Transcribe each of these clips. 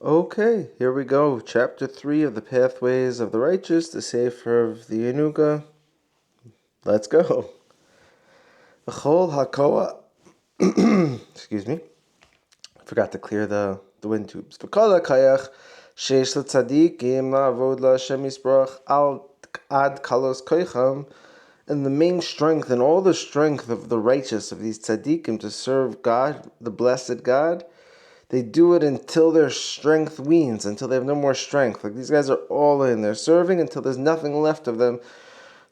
Okay, here we go. Chapter 3 of the Pathways of the Righteous, the Sefer of the Yanuka. Let's go. V'chol hakoa. Excuse me. I forgot to clear the wind tubes. V'kol hakayach sheish l'tzadikim la'avod la'Hashem yisbarach al ad kalos koicham. And the main strength and all the strength of the righteous, of these tzaddikim, to serve God, the blessed God, they do it until their strength weans, until they have no more strength. Like these guys are all in. They're serving until there's nothing left of them.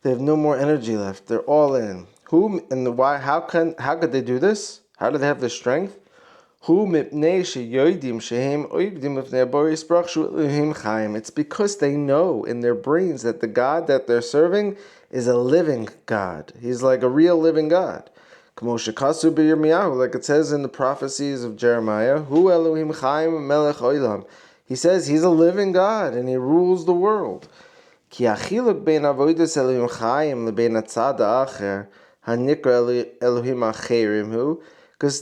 They have no more energy left. They're all in. Who and the why? How could they do this? How do they have the strength? It's because they know in their brains that the God that they're serving is a living God. He's like a real living God. Like it says in the prophecies of Jeremiah, Hu Elohim Chaim Melech Olam. He says he's a living God and he rules the world. Because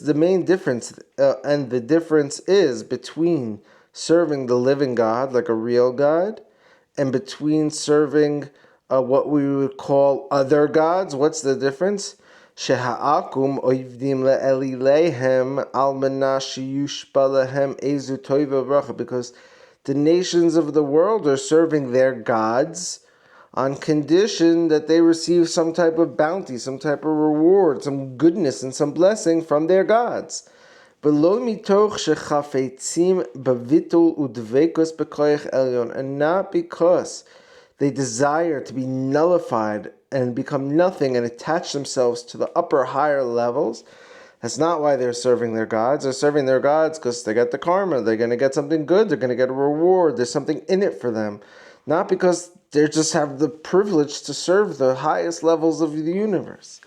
the main difference, and the difference is between serving the living God, like a real God, and between serving what we would call other gods. What's the difference? Sheha'akum oivdim le'elilehem al menashiyushbalahem ezu toiva bracha. Because the nations of the world are serving their gods on condition that they receive some type of bounty, some type of reward, some goodness and some blessing from their gods. And not because they desire to be nullified and become nothing and attach themselves to the upper, higher levels. That's not why they're serving their gods. They're serving their gods because they get the karma. They're going to get something good. They're going to get a reward. There's something in it for them. Not because they just have the privilege to serve the highest levels of the universe.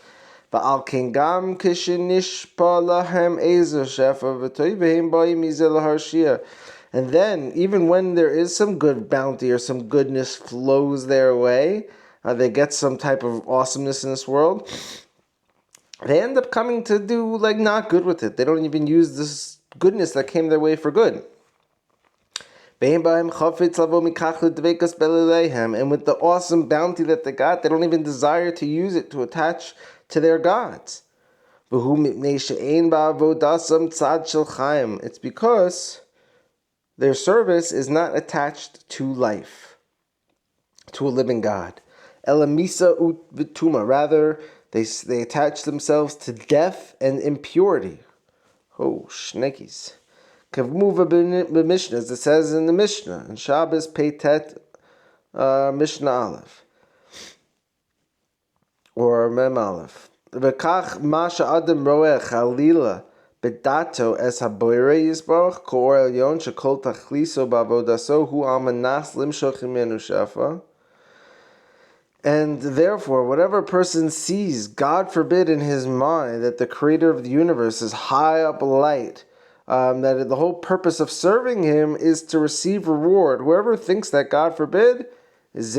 And then, even when there is some good bounty or some goodness flows their way, they get some type of awesomeness in this world, they end up coming to do like not good with it. They don't even use this goodness that came their way for good. And with the awesome bounty that they got, they don't even desire to use it to attach to their gods. It's because their service is not attached to life, to a living God. Rather, they attach themselves to death and impurity. Oh, shnikes. Kavmuva b'Mishnah, as it says in the Mishnah, in Shabbos Peitet Mishnah Aleph, or Mem Aleph. V'kach ma she'adam roeh chalila b'dato es haboirei yisbarach k'or elyon shekol tachliso b'avodaso hu al manas limshoch imenu shafa. And therefore, whatever person sees, God forbid in his mind, that the creator of the universe is high up light, that the whole purpose of serving him is to receive reward. Whoever thinks that, God forbid, it's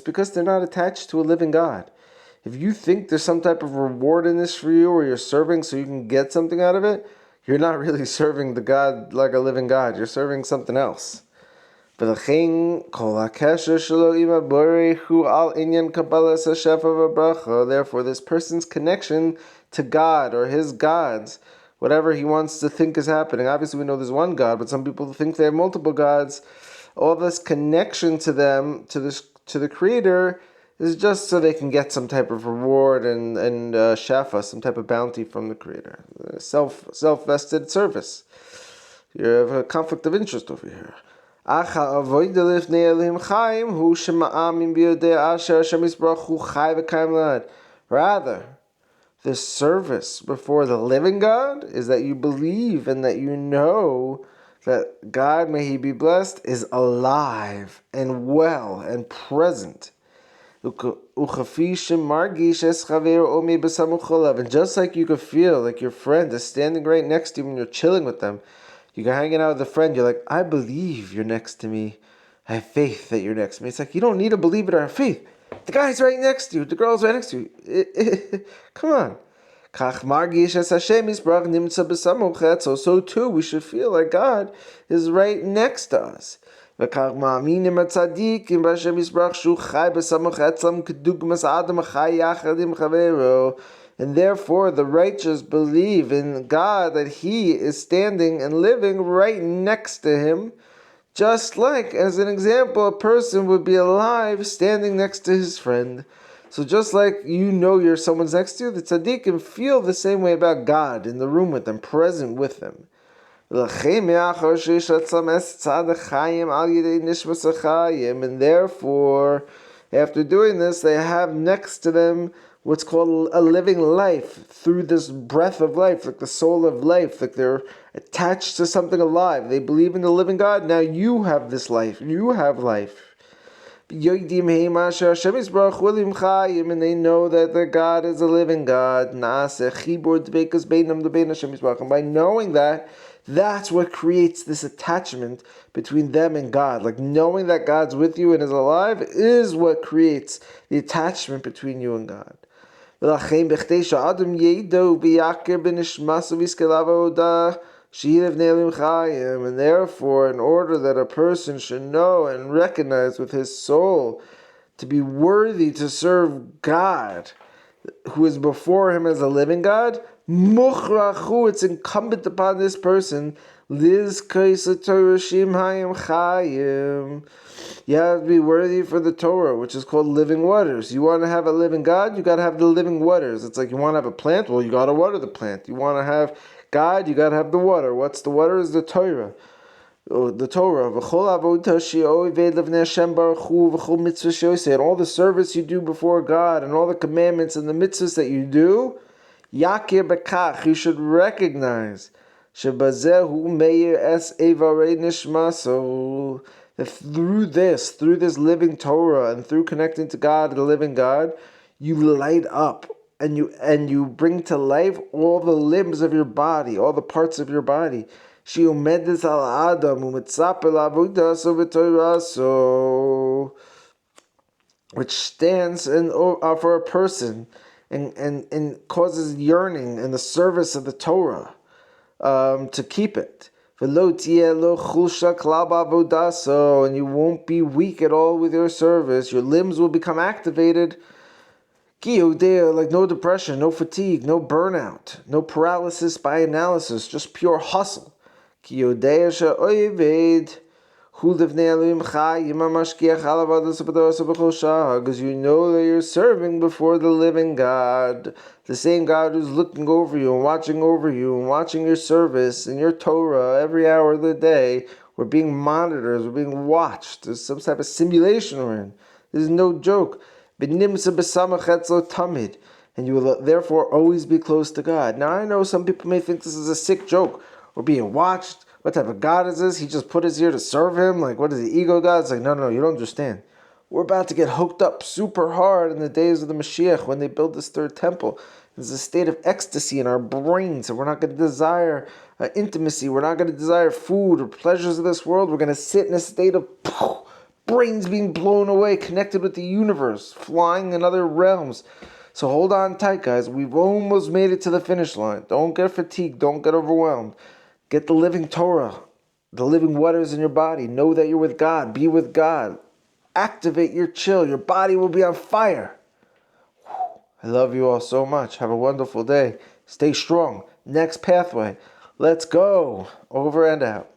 because they're not attached to a living God. If you think there's some type of reward in this for you, or you're serving so you can get something out of it, you're not really serving the God like a living God. You're serving something else. Therefore, this person's connection to God or his gods, whatever he wants to think is happening. Obviously, we know there's one God, but some people think they have multiple gods. All this connection to them, to the Creator, is just so they can get some type of reward and shafa, some type of bounty from the Creator. Self-vested service. You have a conflict of interest over here. Rather, the service before the living God is that you believe and that you know that God, may he be blessed, is alive and well and present. And just like you could feel like your friend is standing right next to you when you're chilling with them, you're hanging out with a friend, you're like, I believe you're next to me. I have faith that you're next to me. It's like, you don't need to believe it or have faith. The guy's right next to you. The girl's right next to you. Come on. So too, we should feel like God is right next to us. And therefore, the righteous believe in God that He is standing and living right next to him. Just like, as an example, a person would be alive standing next to his friend. So just like someone's next to you, the tzaddikim feel the same way about God in the room with them, present with them. And therefore, after doing this, they have next to them what's called a living life, through this breath of life, like the soul of life, like they're attached to something alive. They believe in the living God. Now you have this life. You have life. And they know that their God is a living God. And by knowing that, that's what creates this attachment between them and God. Like knowing that God's with you and is alive is what creates the attachment between you and God. And therefore, in order that a person should know and recognize with his soul to be worthy to serve God, who is before him as a living God, it's incumbent upon this person, you have to be worthy for the Torah, which is called living waters. You want to have a living God, you got to have the living waters. It's like you want to have a plant, well, you got to water the plant. You want to have God, you got to have the water. What's the water? Is the Torah. The Torah. And all the service you do before God, and all the commandments and the mitzvahs that you do, Yakir Bekach, you should recognize Shebazehu Meir Es Evarei Nishmaso, that through this living Torah and through connecting to God, the living God, you light up and you bring to life all the limbs of your body, all the parts of your body. Sheomedes al Adam umitzaper la'avodaso v'toraso, which stands for a person and causes yearning in the service of the Torah, to keep it. And you won't be weak at all with your service. Your limbs will become activated. Like no depression, no fatigue, no burnout, no paralysis by analysis, just pure hustle. Because you know that you're serving before the living God, the same God who's looking over you and watching your service and your Torah every hour of the day. We're being monitored, we're being watched. There's some type of simulation we're in. This is no joke. And you will therefore always be close to God. Now I know some people may think this is a sick joke. We're being watched. What type of God is this? He just put us here to serve him? Like, what is the ego God? It's like, no, you don't understand. We're about to get hooked up super hard in the days of the Mashiach when they build this third temple. There's a state of ecstasy in our brains, and we're not going to desire intimacy. We're not going to desire food or pleasures of this world. We're going to sit in a state of brains being blown away, connected with the universe, flying in other realms. So hold on tight, guys. We've almost made it to the finish line. Don't get fatigued. Don't get overwhelmed. Get the living Torah, the living waters in your body. Know that you're with God. Be with God. Activate your chill. Your body will be on fire. I love you all so much. Have a wonderful day. Stay strong. Next pathway. Let's go. Over and out.